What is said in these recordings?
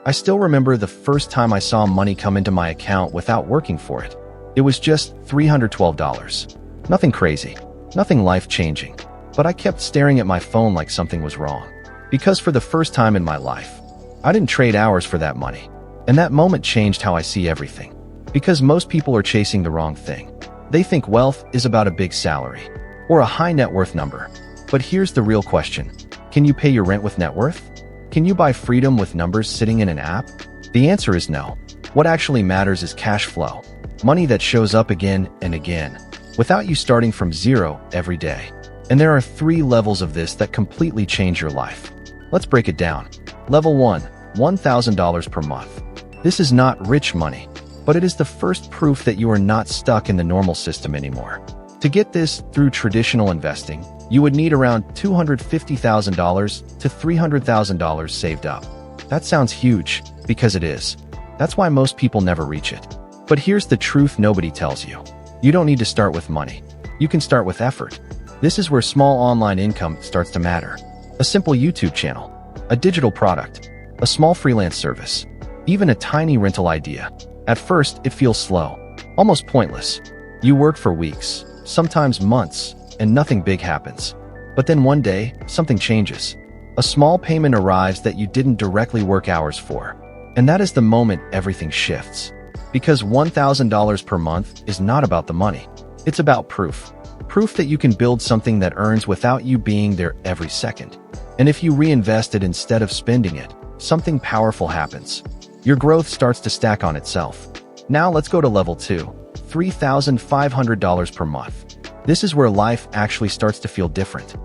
I still remember the first time I saw money come into my account without working for it. It was just $312. Nothing crazy, nothing life-changing, but I kept staring at my phone like something was wrong. Because for the first time in my life, I didn't trade hours for that money. And that moment changed how I see everything. Because most people are chasing the wrong thing. They think wealth is about a big salary or a high net worth number. But here's the real question. Can you pay your rent with net worth? Can you buy freedom with numbers sitting in an app? The answer is no. What actually matters is cash flow. Money that shows up again and again, without you starting from zero every day. And there are 3 levels of this that completely change your life. Let's break it down. Level 1, $1,000 per month. This is not rich money, but it is the first proof that you are not stuck in the normal system anymore. To get this through traditional investing, you would need around $250,000 to $300,000 saved up. That sounds huge, because it is. That's why most people never reach it. But here's the truth nobody tells you. You don't need to start with money. You can start with effort. This is where small online income starts to matter. A simple YouTube channel, a digital product, a small freelance service, even a tiny rental idea. At first, it feels slow, almost pointless. You work for weeks, sometimes months, and nothing big happens. But then one day, something changes. A small payment arrives that you didn't directly work hours for. And that is the moment everything shifts. Because $1,000 per month is not about the money. It's about proof. Proof that you can build something that earns without you being there every second. And if you reinvest it instead of spending it, something powerful happens. Your growth starts to stack on itself. Now let's go to level 2, $3,500 per month. This is where life actually starts to feel different.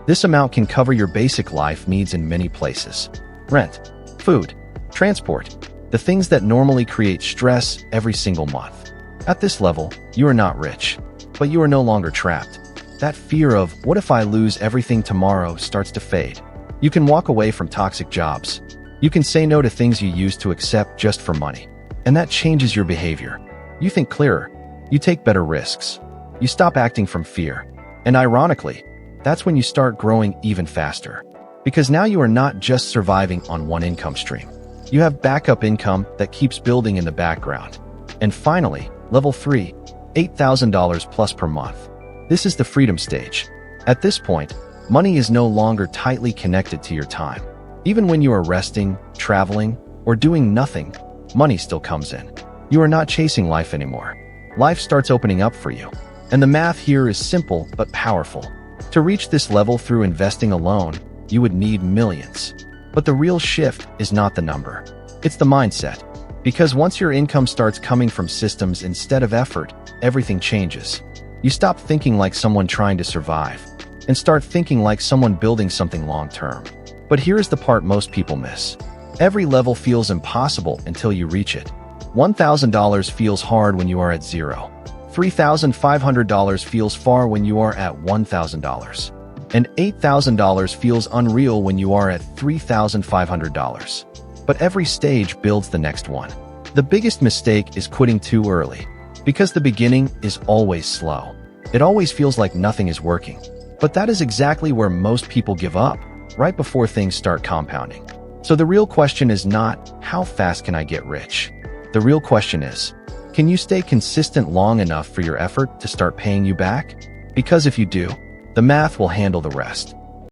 This amount can cover your basic life needs in many places. Rent, food, transport, the things that normally create stress every single month. At this level, you are not rich, but you are no longer trapped. That fear of, what if I lose everything tomorrow, starts to fade. You can walk away from toxic jobs. You can say no to things you used to accept just for money. And that changes your behavior. You think clearer. You take better risks. You stop acting from fear. And ironically, that's when you start growing even faster. Because now you are not just surviving on one income stream. You have backup income that keeps building in the background. And finally, level 3, $8,000 plus per month. This is the freedom stage. At this point, money is no longer tightly connected to your time. Even when you are resting, traveling, or doing nothing, money still comes in. You are not chasing life anymore. Life starts opening up for you. And the math here is simple but powerful. To reach this level through investing alone, you would need millions. But the real shift is not the number. It's the mindset. Because once your income starts coming from systems instead of effort, everything changes. You stop thinking like someone trying to survive and start thinking like someone building something long-term. But here's the part most people miss. Every level feels impossible until you reach it. $1,000 feels hard when you are at zero. $3,500 feels far when you are at $1,000. And $8,000 feels unreal when you are at $3,500. But every stage builds the next one. The biggest mistake is quitting too early. Because the beginning is always slow. It always feels like nothing is working. But that is exactly where most people give up, right before things start compounding. So the real question is not, how fast can I get rich? The real question is, can you stay consistent long enough for your effort to start paying you back? Because if you do, the math will handle the rest.